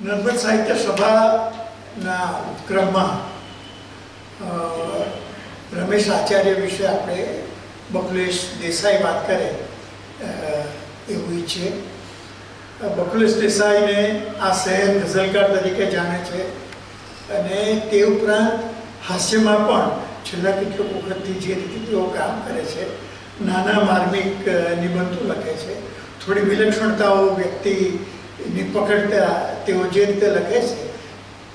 નર્મદ સાહિત્ય સભાના ઉપક્રમમાં રમેશ આચાર્ય વિશે આપણે બકુલેશ દેસાઈ વાત કરે એવું ઈચ્છે. બકુલેશ દેસાઈને આ શહેર ગઝલકાર તરીકે જાણે છે અને તે ઉપરાંત હાસ્યમાં પણ છેલ્લા કેટલીક વખતથી જે રીતે તેઓ કામ કરે છે, નાના માર્મિક નિબંધો લખે છે, થોડી વિલક્ષણતાઓ વ્યક્તિની પકડતા તેઓ જે રીતે લખે છે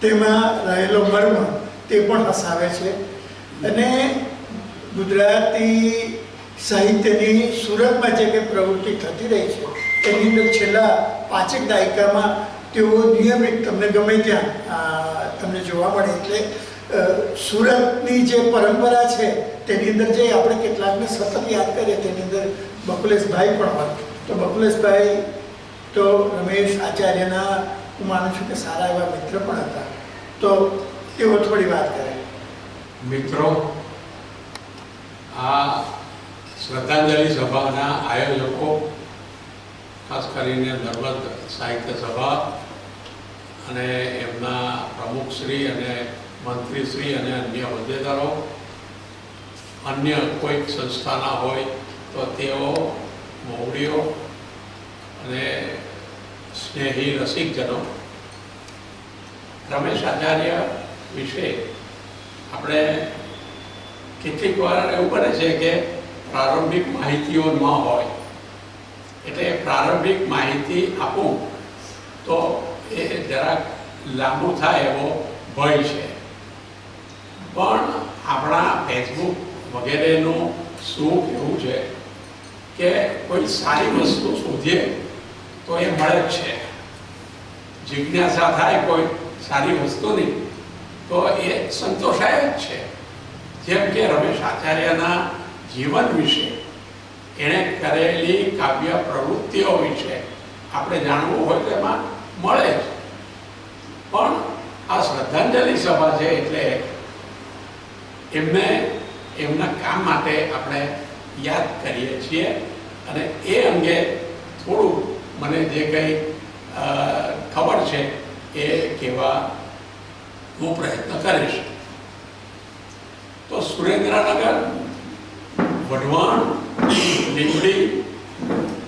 તેમાં રહેલો મર્મ તે પણ હસાવે છે. અને ગુજરાતી સાહિત્યની સુરતમાં જે કંઈ પ્રવૃત્તિ થતી રહી છે એની અંદર છેલ્લા 5 દાયકામાં તેઓ નિયમિત તમને ગમે ત્યાં તમને જોવા મળે. એટલે સુરતની જે પરંપરા છે તેની અંદર જે આપણે કેટલાકને સતત યાદ કરીએ તેની અંદર બકુલેશભાઈ પણ હોય. તો બકુલેશભાઈ તો રમેશ આચાર્યના હું માનું છું કે સારા એવા મિત્ર પણ હતા. તો તેઓ થોડી વાત કરે. મિત્રો, આ શ્રદ્ધાંજલિ સભાના આયોજકો, ખાસ કરીને નર્મદ સાહિત્ય સભા અને એમના પ્રમુખશ્રી અને મંત્રીશ્રી અને અન્ય હોદ્દેદારો, અન્ય કોઈક સંસ્થાના હોય તો તેઓ, મોવડીઓ અને સ્નેહી રસિકજનો, રમેશ આચાર્ય વિશે આપણે કેટલીક વાર એવું બને છે કે પ્રારંભિક માહિતીઓ ન હોય, એટલે પ્રારંભિક માહિતી આપું તો એ જરાક લાંબુ થાય એવો ભય છે. પણ આપણા ફેસબુક વગેરેનું શું કહેવું છે કે કોઈ સારી વસ્તુ શોધીએ તો એ મળે જ છે. જિજ્ઞાસા થાય કોઈ સારી વસ્તુની તો એ સંતોષાય જ છે. જેમ કે રમેશ આચાર્યના જીવન વિશે, એણે કરેલી કાવ્ય પ્રવૃત્તિઓ વિશે આપણે જાણવું હોય તો એમાં મળે જ. પણ આ શ્રદ્ધાંજલિ સભા છે એટલે એમને એમના કામ માટે આપણે યાદ કરીએ છીએ અને એ અંગે થોડું મને જે કંઈ ખબર છે એ કહેવા હું પ્રયત્ન કરીશ. તો સુરેન્દ્રનગર, વઢવાણ, લીંબડી,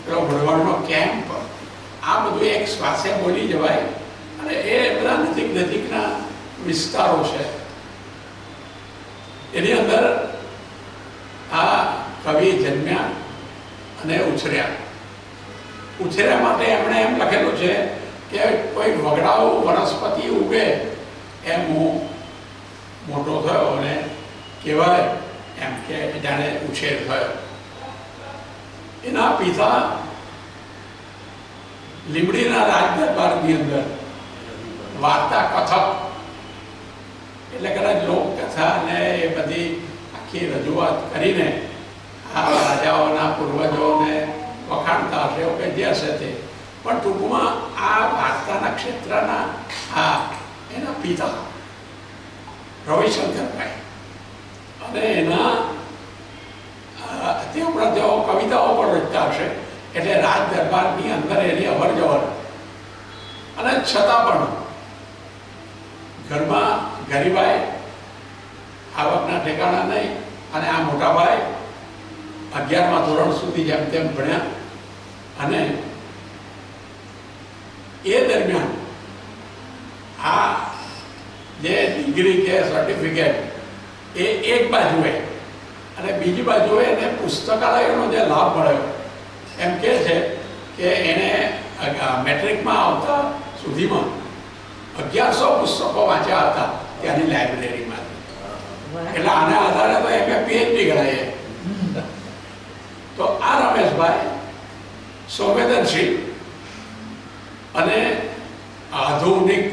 પેલો વઢવાણનો કેમ્પ, આ બધું એક શ્વાસે બોલી જવાય અને એ બધા નજીક નજીકના વિસ્તારો છે. એની અંદર આ કવિ જન્મ્યા અને ઉછર્યા. ઉછર્યા માટે એમણે એમ લખેલું છે કે કોઈ વગડાઓ વનસ્પતિ ઉગે એમ હું મોટો થયો અને કહેવાય એમ કે જાણે ઉછેર થયો. એના પિતા લીંબડીના રાજદરબારની અંદર વાર્તા કથક એટલે કદાચ લોકકથા ને એ બધી આખી રજૂઆત કરીને આ રાજાઓના પૂર્વજોને વખાણતા હશે કે જે હશે તે. પણ ટૂંકમાં આ વાર્તાના ક્ષેત્રના એના પિતા રવિશંકરભાઈ અને એના તે ઉપરાંત તેઓ કવિતાઓ પણ રચતા હશે એટલે રાજ દરબારની અંદર એની અવર જવર. અને છતાં પણ ઘરમાં ગરીબાઈ, આવકના ઠેકાણા નહીં અને આ મોટાભાઈ 11મા ધોરણ સુધી જેમ તેમ ભણ્યા અને એ દરમિયાન આ જે ડિગ્રી કે સર્ટિફિકેટ એ એક બાજુએ અને બીજી બાજુએ એને પુસ્તકાલયનો જે લાભ મળ્યો. એમ કહે છે કે એણે મેટ્રિકમાં આવતા સુધીમાં 1100 પુસ્તકો વાંચ્યા હતા ત્યાંની લાઇબ્રેરીમાં. એટલે આના આધારે તો એમ PhD ગણાય. તો આ રમેશભાઈ સંવેદનશીલ અને આધુનિક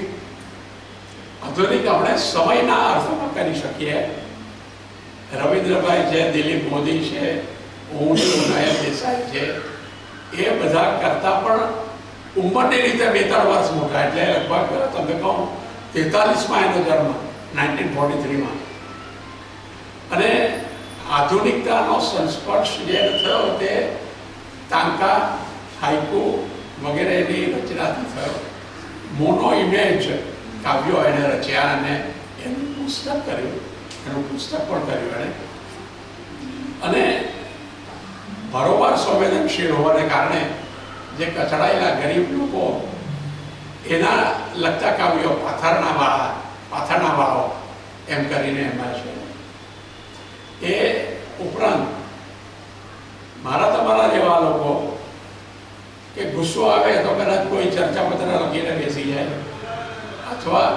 આપણે સમયના અર્થમાં કરી શકીએ. રવિન્દ્રભાઈ છે, દિલીપ મોદી છે, હું નયન દેસાઈ છે, એ બધા કરતાં પણ ઉંમરની રીતે 2-3 વર્ષ મોટા. એટલે લગભગ તમે કહું 43માં એનો જન્મ, 1943માં. અને આધુનિકતાનો સંસ્પર્શ જે થયો તે તાંકા, હાઇકુ વગેરેની રચનાથી થયો. મોનો ઇમેજ કાવ્યો એને રચ્યા અને એનું પુસ્તક કર્યું, એનું પુસ્તક પણ કર્યું એણે. અને બરોબર સંવેદનશીલ હોવાને કારણે જે કચડાયેલા ગરીબ લોકો એના લગતા કાવ્યો પાથરણા વાળો એમ કરીને એમાં છે. એ ઉપરાંત મારા તમારા જેવા લોકો કે ગુસ્સો આવે તો કદાચ કોઈ ચર્ચાપત્ર લખીને બેસી જાય, અથવા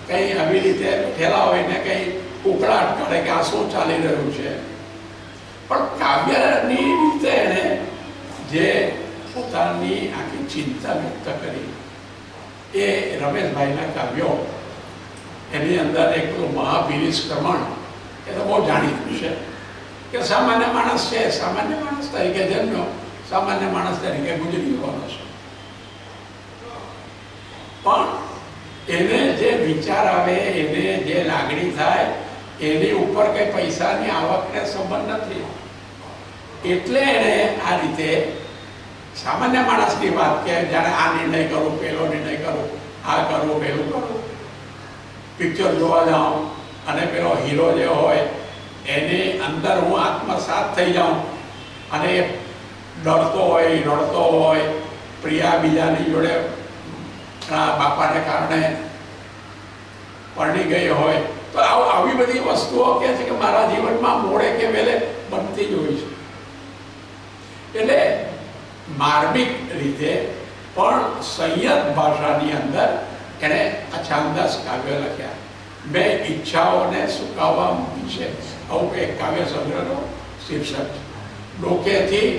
કંઈ આવી રીતે બેઠેલા હોય ને કંઈ ઉકળાટ કરે કે આ શું ચાલી રહ્યું છે. પણ કાવ્યની રીતે એણે જે પોતાની આખી ચિંતા વ્યક્ત કરી એ રમેશભાઈના કાવ્યો, એની અંદર એક પેલું મહાભિનિષ્ક્રમણ એ તો બહુ જાણીતું છે કે સામાન્ય માણસ છે, સામાન્ય માણસ તરીકે જન્મ્યો, સામાન્ય માણસ તરીકે ગુજરી જવાનો છે. પણ એને જે વિચાર આવે, એને જે લાગણી થાય, એની ઉપર કંઈ પૈસાની આવકને સંબંધ નથી. એટલે એણે આ રીતે સામાન્ય માણસની વાત કે જાણે આ નિર્ણય કરું, પેલો નિર્ણય કરું, આ કરું, પેલું કરું. પિક્ચર જોવા જાઉં અને પેલો હીરો જે હોય એની અંદર હું આત્મસાત થઈ જાઉં અને એ ડરતો હોય, રડતો હોય, પ્રિયા બીજાની જોડે બાપાને કારણે પરણી ગઈ હોય, તો આવી બધી વસ્તુઓ કે છે કે મારા જીવનમાં મોડે કે વહેલે બનતી જ હોય છે. એટલે માર્મિક રીતે પણ સંયત ભાષાની અંદર એણે અછાંદસ કાવ્ય લખ્યા. મેં ઈચ્છાઓને સુકાવવા મૂકી છે, આવું એક કાવ્ય સંગ્રહનો શીર્ષક છે. ડોકેથી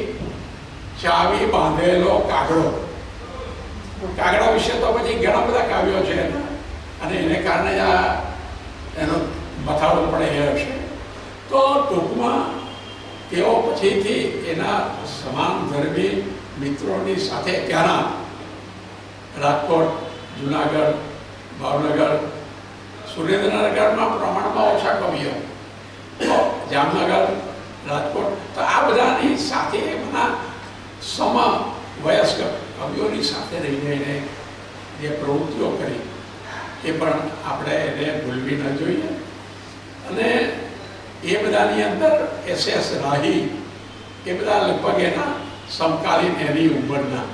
ચાવી બાંધેલો કાગડો. કાગડા વિશે તો પછી ઘણા બધા કાવ્યો છે અને એને કારણે આ એનો મથાળો પણ એ હશે. તો ટૂંકમાં તેઓ પછીથી એના સમાન ધર્મી મિત્રોની સાથે ત્યાંના રાજકોટ, જુનાગઢ, ભાવનગર, સુરેન્દ્રનગરમાં પ્રમાણમાં ઓછા કવિઓ, તો જામનગર, રાજકોટ, તો આ બધાની સાથે એમના સમવયસ્ક કવિઓની સાથે રહીને જે પ્રવૃત્તિઓ કરી એ પણ આપણે એને ભૂલવી ન જોઈએ. અને એ બધાની અંદર SS રાહી એ બધા લગભગ એના સમકાલીન એની ઉંમરના.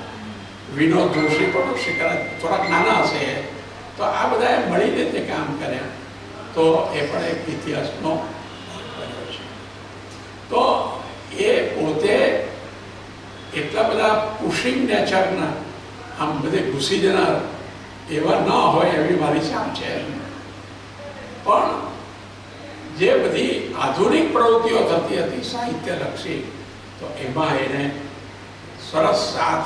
વિનોદ જોશી પણ શિખર થોડાક નાના હશે, તો આ બધાએ મળીને તે કામ કર્યા, તો એ પણ એક ઇતિહાસનો બન્યો છે. તો એ પોતે એટલા બધા પુશિંગ નેચરના, આમ બધે ઘૂસી જનાર એવા ન હોય એવી મારી ચામ છે. પણ જે બધી આધુનિક પ્રવૃત્તિઓ થતી હતી સાહિત્યલક્ષી, તો એમાં એને સરસ સાથ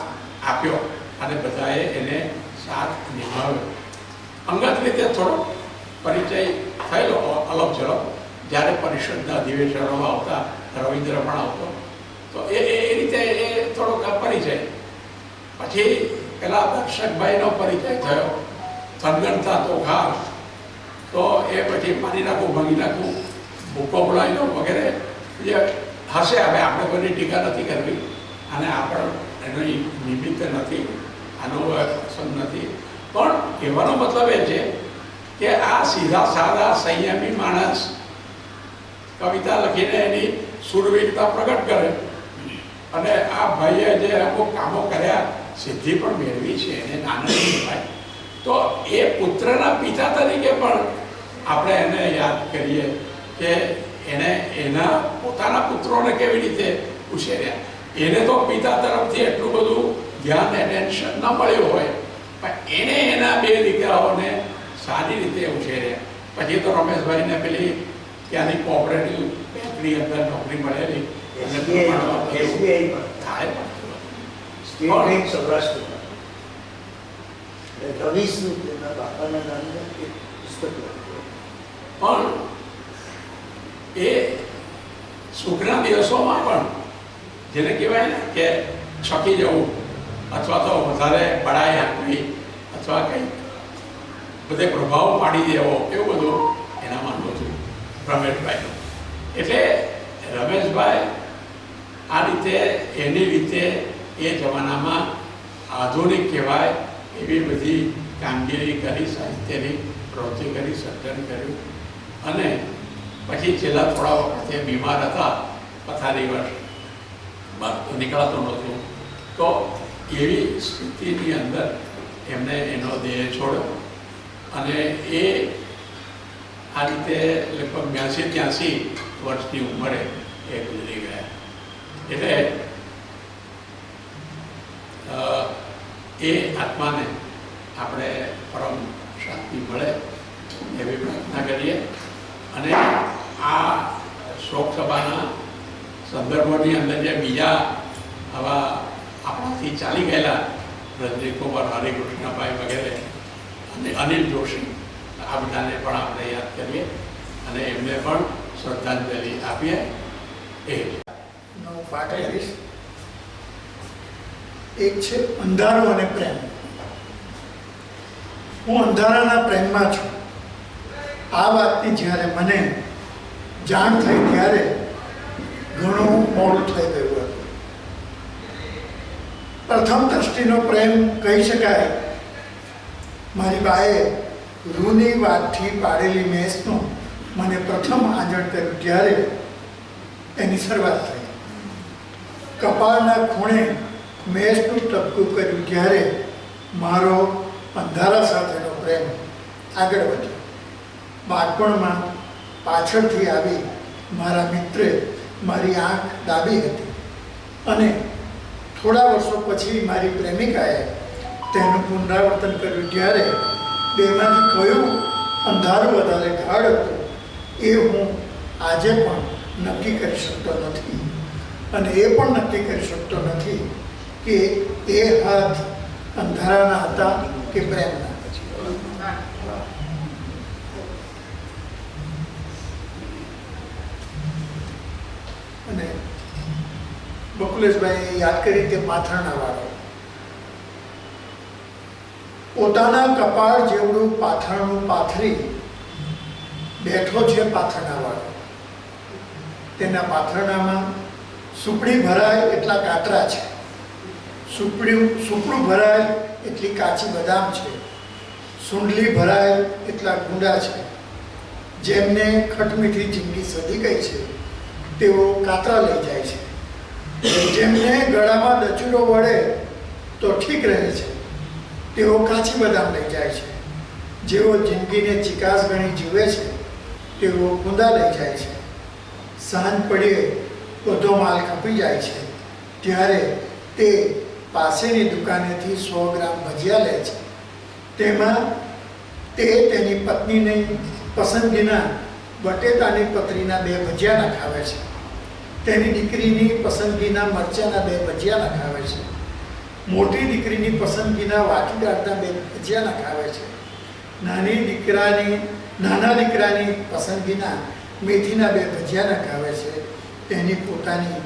આપ્યો અને બધાએ એને સાથ નિભાવ્યો. અંગત રીતે થોડો પરિચય થયેલો અલગ ઝલક, જ્યારે પરિષદના અધિવેશનો આવતા, રવિન્દ્ર પણ આવતો, તો એ રીતે એ થોડોક પરિચય. પછી પેલા દર્શકભાઈનો પરિચય થયો, થનગણતા તો ખાસ, તો એ પછી મારી નાખું, ભાંગી નાખું, ભૂકો બોલાવીનો વગેરે જે હશે. હવે આપણે કોઈની ટીકા નથી કરવી અને આપણે એનો નિમિત્ત નથી, આનો પસંદ નથી. પણ કહેવાનો મતલબ એ છે કે આ સીધા સાદા સંયમી માણસ કવિતા લખીને એની સુરવીરતા પ્રગટ કરે, અને આ ભાઈએ જે અમુક કામો કર્યા, સિદ્ધિ પણ મેળવી છે, એને આનંદ થાય, તો એ પુત્રના પિતા તરીકે પણ આપણે એને યાદ કરીએ કે એને એના પોતાના પુત્રોને કેવી રીતે ઉછેર્યા. એને તો પિતા તરફથી એટલું બધું ધ્યાન, એટેન્શન ન મળ્યું હોય, પણ એણે એના બે દીકરાઓને સારી રીતે ઉછેર્યા. પછી તો રમેશભાઈને પેલી ત્યાંની કોઓપરેટિવ બેંકની અંદર નોકરી મળેલી, થાય પણ સૌરાષ્ટ્રમાં રવિશનું તેના બાપાના નામનું એક પુસ્તક લખ્યું. પણ એ સુખના દિવસોમાં પણ જેને કહેવાય ને કે છકી જવું, અથવા તો વધારે બળાઈ આપવી, અથવા કંઈક બધે પ્રભાવ પાડી દેવો, એવું બધું એનામાં નહોતું રમેશભાઈનું. એટલે રમેશભાઈ આ રીતે એની રીતે એ જમાનામાં આધુનિક કહેવાય એવી બધી કામગીરી કરી, સાહિત્યની પ્રવૃત્તિ કરી, સર્જન કર્યું અને પછી છેલ્લા થોડા વખતે બીમાર હતા, પથારીવશ બહાર તો નીકળાતું નહોતું, તો એવી સ્થિતિની અંદર એમને એનો દેહ છોડ્યો અને એ આ રીતે લગભગ 82-83 વર્ષની ઉંમરે એ ગુજરી ગયા. એટલે એ આત્માને આપણે પરમ શાંતિ મળે એવી પ્રાર્થના કરીએ. અને આ શોક સભાના સંદર્ભોની અંદર જે બીજા આવા આપણાથી ચાલી ગયેલા રજનીકુમાર, હરિકૃષ્ણભાઈ વગેરે અને અનિલ જોશી, આ બધાને પણ આપણે યાદ કરીએ અને એમને પણ શ્રદ્ધાંજલિ આપીએ. નો પાઠ કરીશ. એક છે અંધારો અને પ્રેમ. હું અંધારાના પ્રેમમાં છું. આ વાતની જ્યારે મને જાણ થઈ ત્યારે ઘણું મોડું થઈ ગયું હતું. પ્રથમ દ્રષ્ટિનો પ્રેમ કહી શકાય. મારી બાએ રૂની વાતથી પાડેલી મેસનું મને પ્રથમ આંજણ કર્યું ત્યારે એની શરૂઆત થઈ. કપાળના ખૂણે મેષનું ટપકું કર્યું ત્યારે મારો અંધારા સાથેનો પ્રેમ આગળ વધ્યો. બાળપણમાં પાછળથી આવી મારા મિત્રે મારી આંખ દાબી હતી અને થોડા વર્ષો પછી મારી પ્રેમિકાએ તેનું પુનરાવર્તન કર્યું ત્યારે બેમાંથી કયું અંધારું વધારે ગાઢ હતું એ હું આજે પણ નક્કી કરી શકતો નથી. અને એ પણ નક્કી કરી શકતો નથી કે એ હાથ અંધારાના હતા કે પ્રેમના. અને બકુલેશભાઈએ યાદ કરી કે પાથરણા વાળો પોતાના કપાળ જેવડું પાથરણું પાથરી બેઠો છે પાથરણા વાળો. તેના પાથરણામાં સુપડી ભરાય એટલા કાતરા છે, સુપડું ભરાય એટલી કાચી બદામ છે, સુંડલી ભરાય એટલા ગુંડા છે. જેમને ખટમીઠી જિંદગી સધી ગઈ છે તેઓ કાતરા લઈ જાય છે. જેમને ગળામાં દચુડો વળે તો ઠીક રહે છે તેઓ કાચી બદામ લઈ જાય છે. જેઓ જિંદગીને ચિકાસ ગણી જીવે છે તેઓ ગુંદા લઈ જાય છે. સાંજ પડે બધો માલ ખપી જાય છે ત્યારે તે પાસેની દુકાનેથી 100 ગ્રામ ભજીયા લે છે. તેમાં તે તેની પત્નીની પસંદગીના બટેટાની પતરીના 2 ભજીયા નખાવે છે. તેની દીકરીની પસંદગીના મરચાંના 2 ભજીયા નખાવે છે. મોટી દીકરીની પસંદગીના વાટીદાળના 2 ભજીયા નખાવે છે. નાના દીકરાની પસંદગીના મેથીના 2 ભજીયા નખાવે છે. તેની પોતાની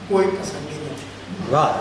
કોઈ પસંદગી નથી. વાહ.